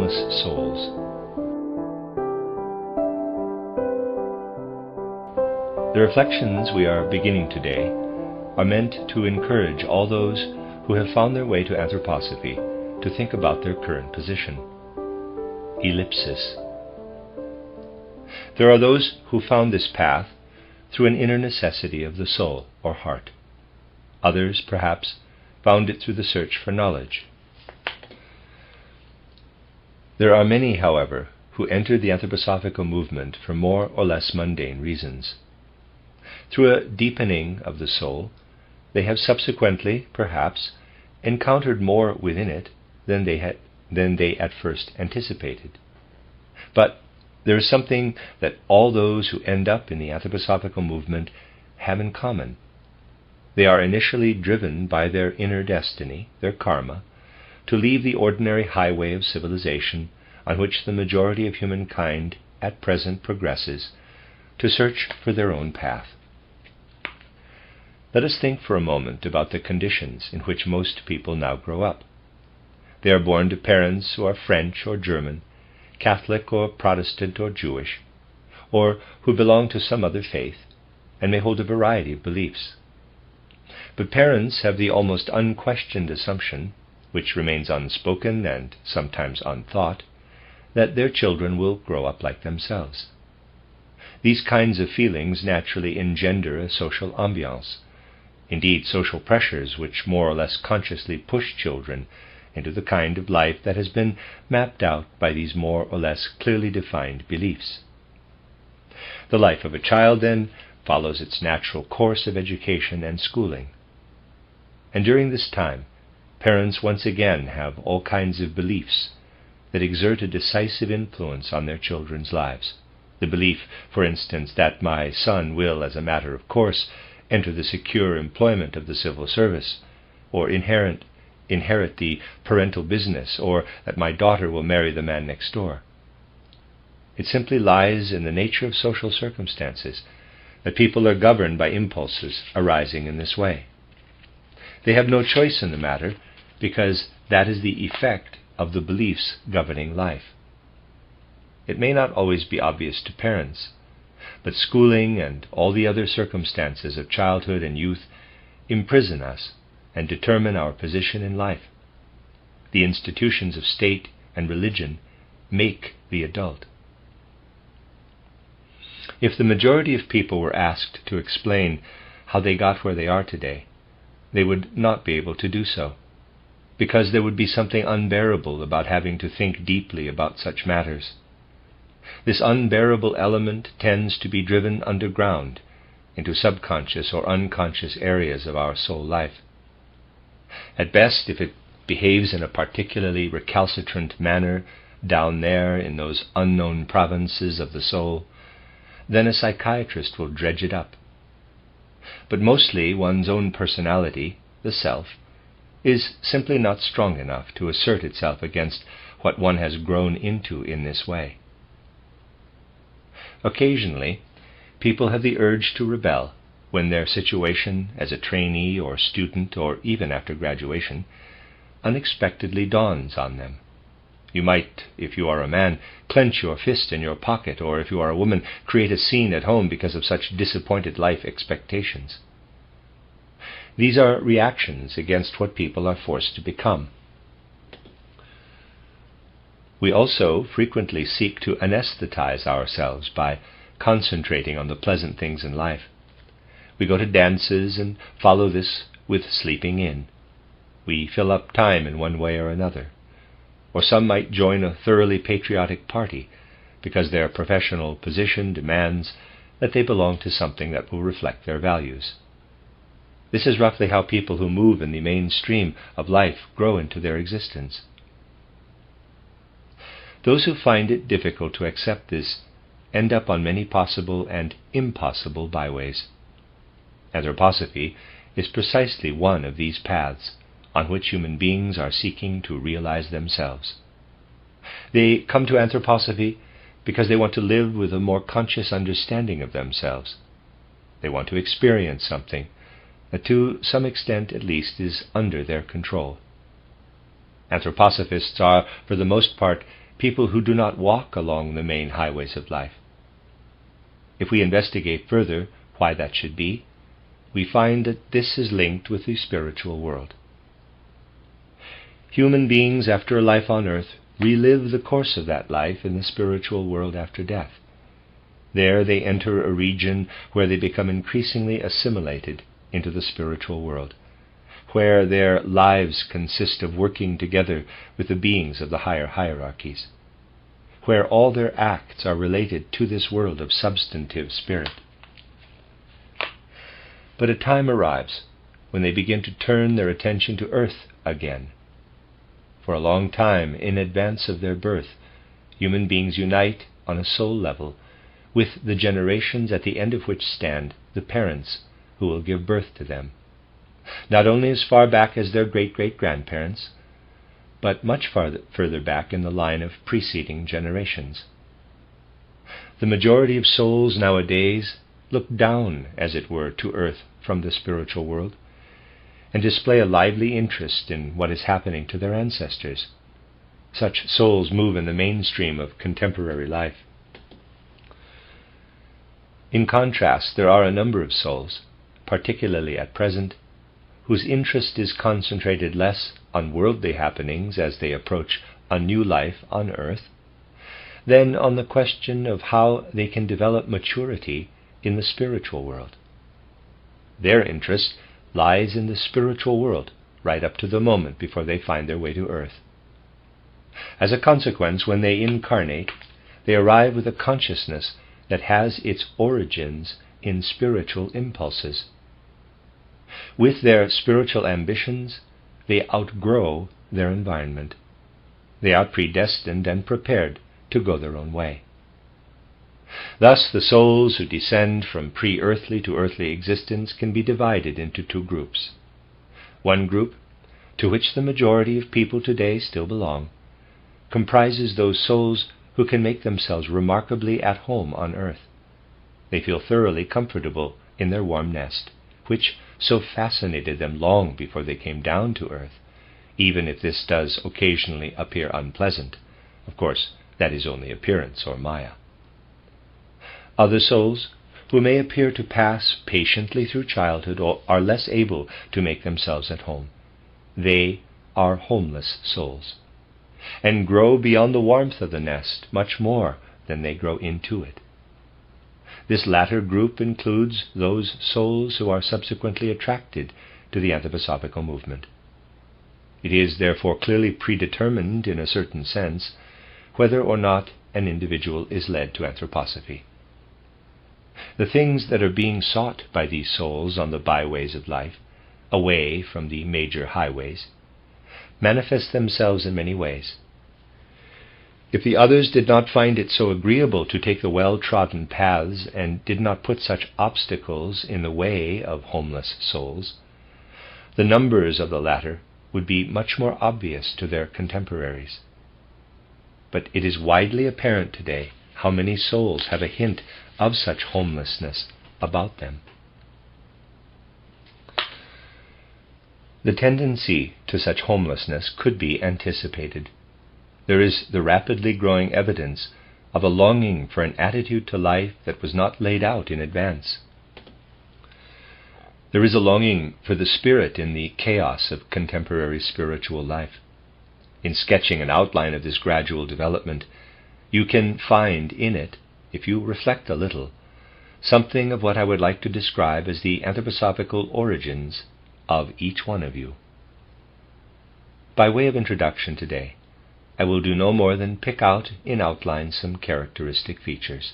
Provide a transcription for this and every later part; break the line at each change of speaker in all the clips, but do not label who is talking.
soulless souls. The reflections we are beginning today are meant to encourage all those who have found their way to anthroposophy to think about their current position. Ellipsis. There are those who found this path through an inner necessity of the soul or heart. Others, perhaps, found it through the search for knowledge. There are many, however, who entered the anthroposophical movement for more or less mundane reasons. Through a deepening of the soul, they have subsequently, perhaps, encountered more within it than they at first anticipated. But there is something that all those who end up in the anthroposophical movement have in common. They are initially driven by their inner destiny, their karma, to leave the ordinary highway of civilization on which the majority of humankind at present progresses, to search for their own path. Let us think for a moment about the conditions in which most people now grow up. They are born to parents who are French or German, Catholic or Protestant or Jewish, or who belong to some other faith, and may hold a variety of beliefs. But parents have the almost unquestioned assumption, which remains unspoken and sometimes unthought, that their children will grow up like themselves. These kinds of feelings naturally engender a social ambiance, indeed social pressures which more or less consciously push children into the kind of life that has been mapped out by these more or less clearly defined beliefs. The life of a child, then, follows its natural course of education and schooling. And during this time, parents once again have all kinds of beliefs that exert a decisive influence on their children's lives. The belief, for instance, that my son will, as a matter of course, enter the secure employment of the civil service, or inherit the parental business, or that my daughter will marry the man next door. It simply lies in the nature of social circumstances that people are governed by impulses arising in this way. They have no choice in the matter, because that is the effect of the beliefs governing life. It may not always be obvious to parents, but schooling and all the other circumstances of childhood and youth imprison us and determine our position in life. The institutions of state and religion make the adult. If the majority of people were asked to explain how they got where they are today, they would not be able to do so, because there would be something unbearable about having to think deeply about such matters. This unbearable element tends to be driven underground into subconscious or unconscious areas of our soul life. At best, if it behaves in a particularly recalcitrant manner down there in those unknown provinces of the soul, then a psychiatrist will dredge it up. But mostly one's own personality, the self, is simply not strong enough to assert itself against what one has grown into in this way. Occasionally, people have the urge to rebel when their situation as a trainee or student, or even after graduation, unexpectedly dawns on them. You might, if you are a man, clench your fist in your pocket, or if you are a woman, create a scene at home because of such disappointed life expectations. These are reactions against what people are forced to become. We also frequently seek to anesthetize ourselves by concentrating on the pleasant things in life. We go to dances and follow this with sleeping in. We fill up time in one way or another. Or some might join a thoroughly patriotic party because their professional position demands that they belong to something that will reflect their values. This is roughly how people who move in the mainstream of life grow into their existence. Those who find it difficult to accept this end up on many possible and impossible byways. Anthroposophy is precisely one of these paths on which human beings are seeking to realize themselves. They come to anthroposophy because they want to live with a more conscious understanding of themselves. They want to experience something that to some extent at least is under their control. Anthroposophists are, for the most part, people who do not walk along the main highways of life. If we investigate further why that should be, we find that this is linked with the spiritual world. Human beings, after a life on earth, relive the course of that life in the spiritual world after death. There they enter a region where they become increasingly assimilated into the spiritual world, where their lives consist of working together with the beings of the higher hierarchies, where all their acts are related to this world of substantive spirit. But a time arrives when they begin to turn their attention to earth again. For a long time, in advance of their birth, human beings unite on a soul level with the generations at the end of which stand the parents who will give birth to them, not only as far back as their great-great-grandparents, but much further back in the line of preceding generations. The majority of souls nowadays look down, as it were, to earth from the spiritual world, and display a lively interest in what is happening to their ancestors. Such souls move in the mainstream of contemporary life. In contrast, there are a number of souls, particularly at present, whose interest is concentrated less on worldly happenings as they approach a new life on earth, than on the question of how they can develop maturity in the spiritual world. Their interest lies in the spiritual world right up to the moment before they find their way to earth. As a consequence, when they incarnate, they arrive with a consciousness that has its origins in spiritual impulses. With their spiritual ambitions, they outgrow their environment. They are predestined and prepared to go their own way. Thus, the souls who descend from pre-earthly to earthly existence can be divided into two groups. One group, to which the majority of people today still belong, comprises those souls who can make themselves remarkably at home on earth. They feel thoroughly comfortable in their warm nest, which so fascinated them long before they came down to earth, even if this does occasionally appear unpleasant. Of course, that is only appearance or maya. Other souls, who may appear to pass patiently through childhood, are less able to make themselves at home. They are homeless souls, and grow beyond the warmth of the nest much more than they grow into it. This latter group includes those souls who are subsequently attracted to the anthroposophical movement. It is therefore clearly predetermined, in a certain sense, whether or not an individual is led to anthroposophy. The things that are being sought by these souls on the byways of life, away from the major highways, manifest themselves in many ways. If the others did not find it so agreeable to take the well-trodden paths and did not put such obstacles in the way of homeless souls, the numbers of the latter would be much more obvious to their contemporaries. But it is widely apparent today how many souls have a hint of such homelessness about them. The tendency to such homelessness could be anticipated. There is the rapidly growing evidence of a longing for an attitude to life that was not laid out in advance. There is a longing for the spirit in the chaos of contemporary spiritual life. In sketching an outline of this gradual development, you can find in it, if you reflect a little, something of what I would like to describe as the anthroposophical origins of each one of you. By way of introduction today, I will do no more than pick out in outline some characteristic features.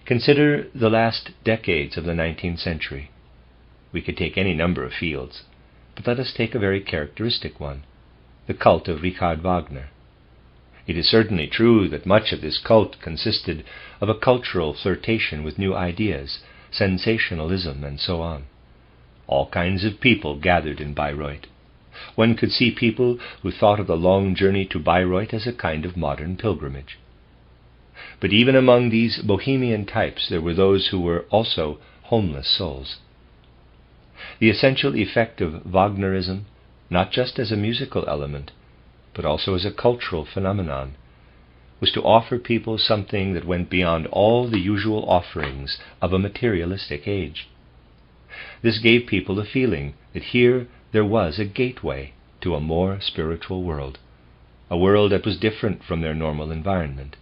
Consider the last decades of the 19th century. We could take any number of fields, but let us take a very characteristic one, the cult of Richard Wagner. It is certainly true that much of this cult consisted of a cultural flirtation with new ideas, sensationalism, and so on. All kinds of people gathered in Bayreuth. One could see people who thought of the long journey to Bayreuth as a kind of modern pilgrimage. But even among these bohemian types there were those who were also homeless souls. The essential effect of Wagnerism, not just as a musical element, but also as a cultural phenomenon, was to offer people something that went beyond all the usual offerings of a materialistic age. This gave people the feeling that here there was a gateway to a more spiritual world, a world that was different from their normal environment.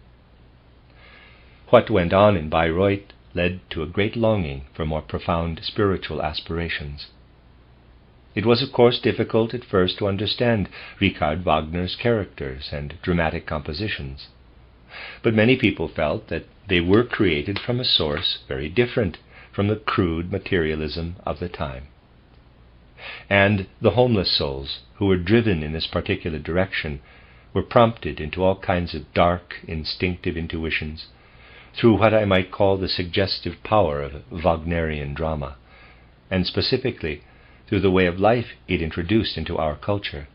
What went on in Bayreuth led to a great longing for more profound spiritual aspirations. It was, of course, difficult at first to understand Richard Wagner's characters and dramatic compositions, but many people felt that they were created from a source very different from the crude materialism of the time. And the homeless souls who were driven in this particular direction were prompted into all kinds of dark, instinctive intuitions through what I might call the suggestive power of Wagnerian drama, and specifically through the way of life it introduced into our culture.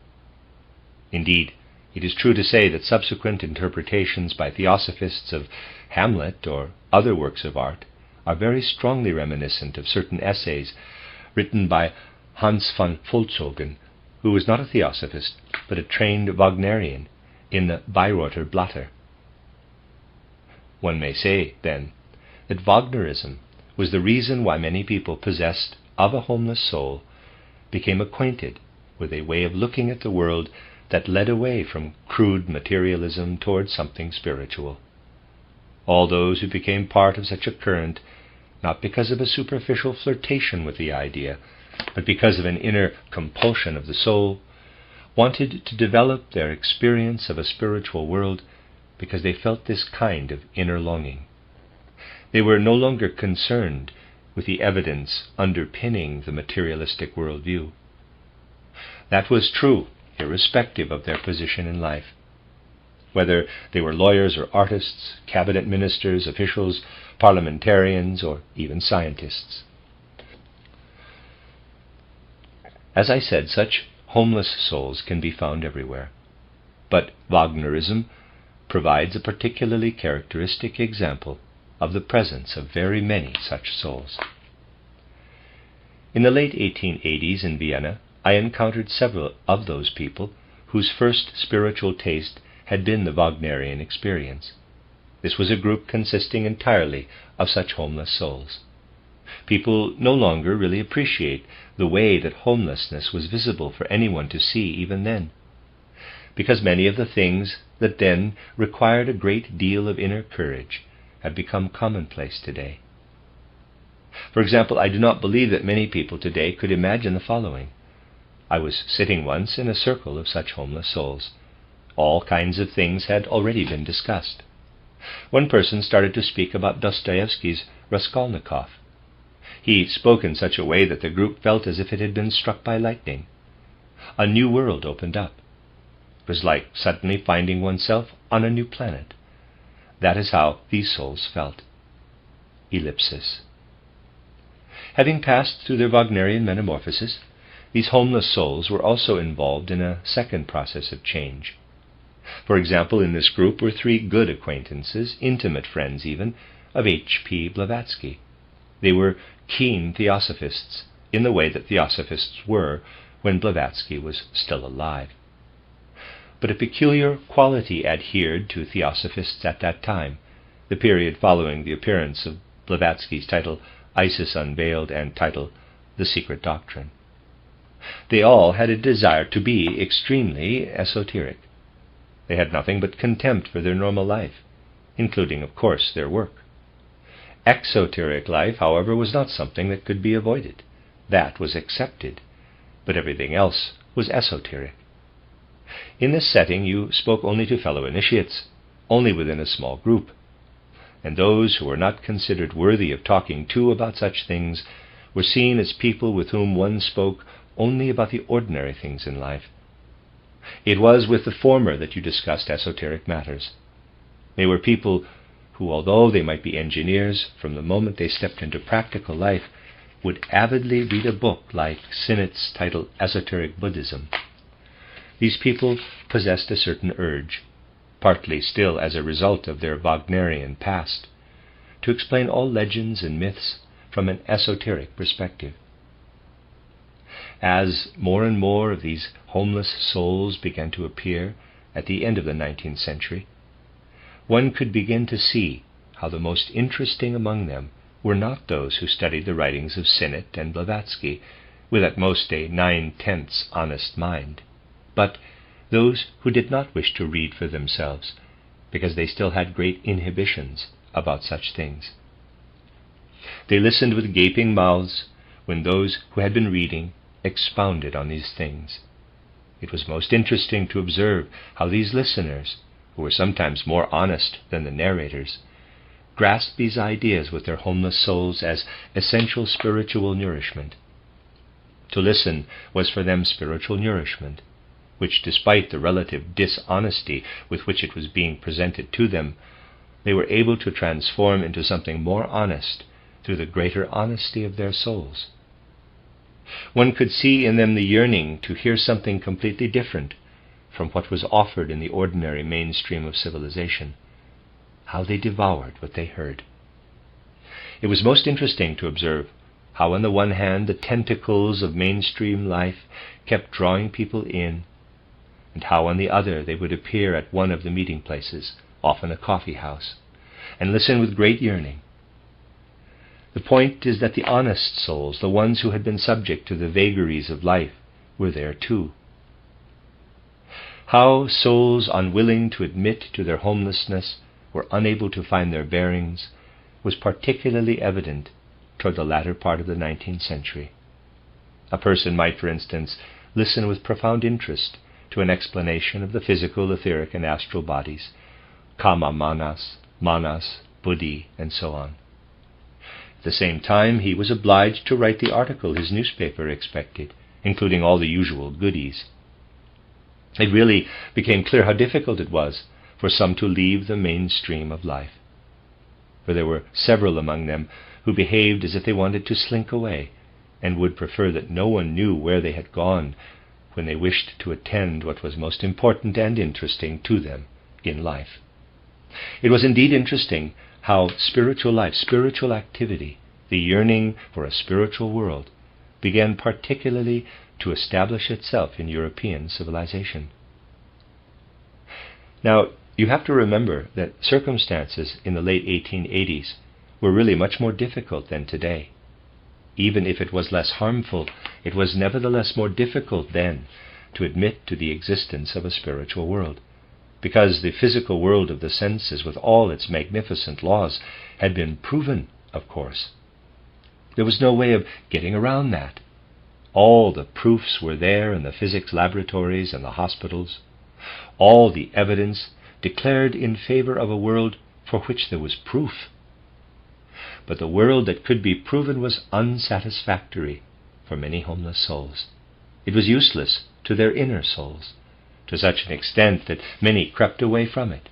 Indeed, it is true to say that subsequent interpretations by theosophists of Hamlet or other works of art are very strongly reminiscent of certain essays written by Hans von Volzogen, who was not a theosophist but a trained Wagnerian, in the Bayreuther Blatter. One may say, then, that Wagnerism was the reason why many people possessed of a homeless soul became acquainted with a way of looking at the world that led away from crude materialism towards something spiritual. All those who became part of such a current, not because of a superficial flirtation with the idea, but because of an inner compulsion of the soul, wanted to develop their experience of a spiritual world because they felt this kind of inner longing. They were no longer concerned with the evidence underpinning the materialistic worldview. That was true, irrespective of their position in life. Whether they were lawyers or artists, cabinet ministers, officials, parliamentarians, or even scientists. As I said, such homeless souls can be found everywhere. But Wagnerism provides a particularly characteristic example of the presence of very many such souls. In the late 1880s in Vienna, I encountered several of those people whose first spiritual taste had been the Wagnerian experience. This was a group consisting entirely of such homeless souls. People no longer really appreciate the way that homelessness was visible for anyone to see even then, because many of the things that then required a great deal of inner courage have become commonplace today. For example, I do not believe that many people today could imagine the following. I was sitting once in a circle of such homeless souls. All kinds of things had already been discussed. One person started to speak about Dostoevsky's Raskolnikov. He spoke in such a way that the group felt as if it had been struck by lightning. A new world opened up. It was like suddenly finding oneself on a new planet. That is how these souls felt. Ellipsis. Having passed through their Wagnerian metamorphosis, these homeless souls were also involved in a second process of change. For example, in this group were three good acquaintances, intimate friends even, of H.P. Blavatsky. They were keen theosophists, in the way that theosophists were when Blavatsky was still alive. But a peculiar quality adhered to theosophists at that time, the period following the appearance of Blavatsky's title Isis Unveiled and title The Secret Doctrine. They all had a desire to be extremely esoteric. They had nothing but contempt for their normal life, including, of course, their work. Exoteric life, however, was not something that could be avoided. That was accepted, but everything else was esoteric. In this setting you spoke only to fellow initiates, only within a small group, and those who were not considered worthy of talking to about such things were seen as people with whom one spoke only about the ordinary things in life. It was with the former that you discussed esoteric matters. They were people who, although they might be engineers, from the moment they stepped into practical life, would avidly read a book like Sinnett's title Esoteric Buddhism. These people possessed a certain urge, partly still as a result of their Wagnerian past, to explain all legends and myths from an esoteric perspective. As more and more of these homeless souls began to appear at the end of the 19th century, one could begin to see how the most interesting among them were not those who studied the writings of Sinnett and Blavatsky with at most a 9/10 honest mind, but those who did not wish to read for themselves, because they still had great inhibitions about such things. They listened with gaping mouths when those who had been reading expounded on these things. It was most interesting to observe how these listeners, who were sometimes more honest than the narrators, grasped these ideas with their homeless souls as essential spiritual nourishment. To listen was for them spiritual nourishment, which, despite the relative dishonesty with which it was being presented to them, they were able to transform into something more honest through the greater honesty of their souls. One could see in them the yearning to hear something completely different from what was offered in the ordinary mainstream of civilization. How they devoured what they heard. It was most interesting to observe how on the one hand the tentacles of mainstream life kept drawing people in, and how on the other they would appear at one of the meeting places, often a coffee house, and listen with great yearning. The point is that the honest souls, the ones who had been subject to the vagaries of life, were there too. How souls unwilling to admit to their homelessness were unable to find their bearings was particularly evident toward the latter part of the 19th century. A person might, for instance, listen with profound interest to an explanation of the physical, etheric, and astral bodies, kama manas, manas, buddhi, and so on. At the same time, he was obliged to write the article his newspaper expected, including all the usual goodies. It really became clear how difficult it was for some to leave the mainstream of life, for there were several among them who behaved as if they wanted to slink away, and would prefer that no one knew where they had gone when they wished to attend what was most important and interesting to them in life. It was indeed interesting how spiritual life, spiritual activity, the yearning for a spiritual world, began particularly to establish itself in European civilization. Now, you have to remember that circumstances in the late 1880s were really much more difficult than today. Even if it was less harmful, it was nevertheless more difficult then to admit to the existence of a spiritual world, because the physical world of the senses, with all its magnificent laws, had been proven, of course. There was no way of getting around that. All the proofs were there in the physics laboratories and the hospitals. All the evidence declared in favor of a world for which there was proof. But the world that could be proven was unsatisfactory for many homeless souls. It was useless to their inner souls, to such an extent that many crept away from it.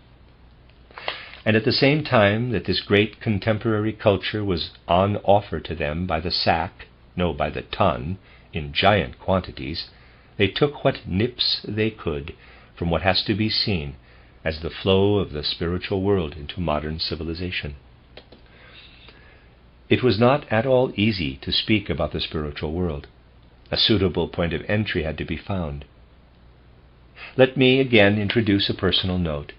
And at the same time that this great contemporary culture was on offer to them by the sack, no, by the ton, in giant quantities, they took what nips they could from what has to be seen as the flow of the spiritual world into modern civilization. It was not at all easy to speak about the spiritual world. A suitable point of entry had to be found. Let me again introduce a personal note.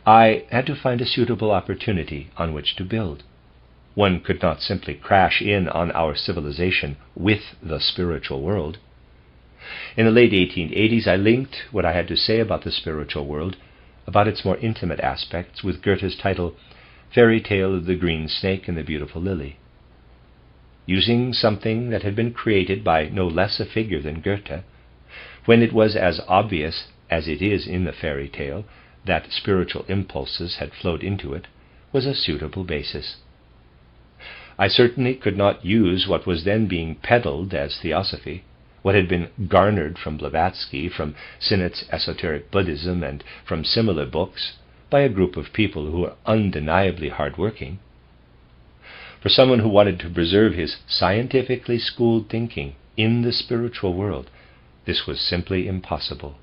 I had to find a suitable opportunity on which to build. One could not simply crash in on our civilization with the spiritual world. In the late 1880s, I linked what I had to say about the spiritual world, about its more intimate aspects, with Goethe's title, Fairy Tale of the Green Snake and the Beautiful Lily. Using something that had been created by no less a figure than Goethe, when it was as obvious as it is in the fairy tale that spiritual impulses had flowed into it, was a suitable basis. I certainly could not use what was then being peddled as theosophy, what had been garnered from Blavatsky, from Sinnett's esoteric Buddhism, and from similar books, by a group of people who were undeniably hard-working. For someone who wanted to preserve his scientifically schooled thinking in the spiritual world, this was simply impossible.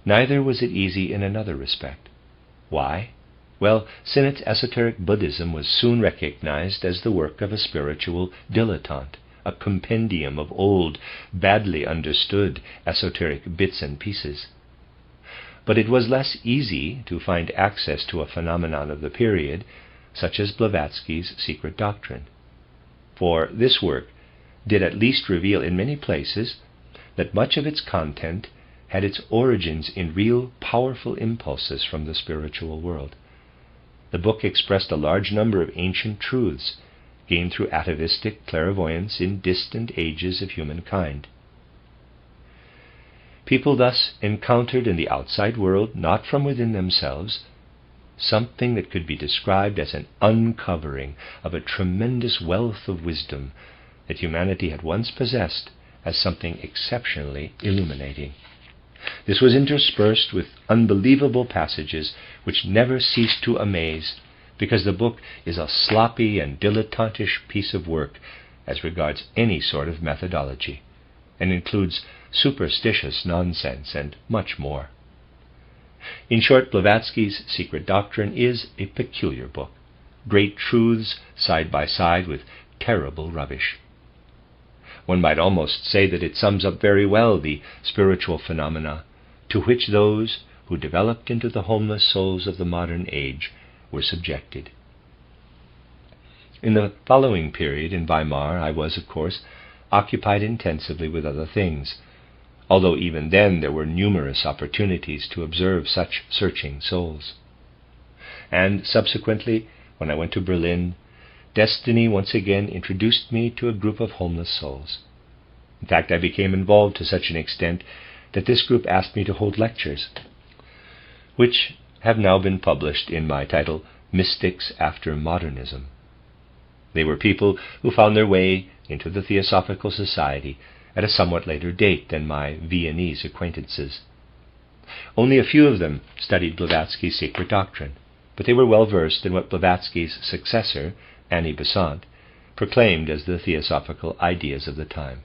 Neither was it easy in another respect. Why? Well, Sinnett's esoteric Buddhism was soon recognized as the work of a spiritual dilettante, a compendium of old, badly understood esoteric bits and pieces. but it was less easy to find access to a phenomenon of the period, such as Blavatsky's Secret Doctrine. For this work did at least reveal in many places that much of its content had its origins in real powerful impulses from the spiritual world. The book expressed a large number of ancient truths gained through atavistic clairvoyance in distant ages of humankind. People thus encountered in the outside world, not from within themselves, something that could be described as an uncovering of a tremendous wealth of wisdom that humanity had once possessed as something exceptionally illuminating. This was interspersed with unbelievable passages which never ceased to amaze, because the book is a sloppy and dilettantish piece of work as regards any sort of methodology, and includes superstitious nonsense and much more. In short, Blavatsky's Secret Doctrine is a peculiar book, great truths side by side with terrible rubbish. One might almost say that it sums up very well the spiritual phenomena to which those who developed into the homeless souls of the modern age were subjected. In the following period in Weimar, I was, of course, occupied intensively with other things, although even then there were numerous opportunities to observe such searching souls. And subsequently, when I went to Berlin, destiny once again introduced me to a group of homeless souls. In fact, I became involved to such an extent that this group asked me to hold lectures, which have now been published in my title, Mystics After Modernism. They were people who found their way into the Theosophical Society at a somewhat later date than my Viennese acquaintances. Only a few of them studied Blavatsky's Secret Doctrine, but they were well versed in what Blavatsky's successor, Annie Besant, proclaimed as the theosophical ideas of the time.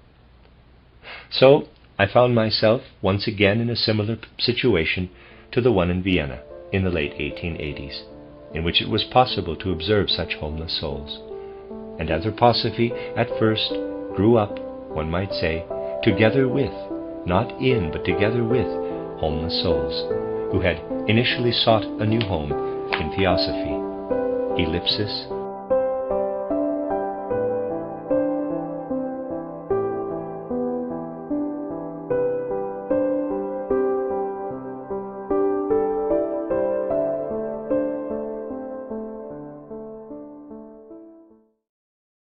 So I found myself once again in a similar situation to the one in Vienna in the late 1880s, in which it was possible to observe such homeless souls. And anthroposophy at first grew up, one might say, together with, not in, but together with, homeless souls, who had initially sought a new home in theosophy. Ellipsis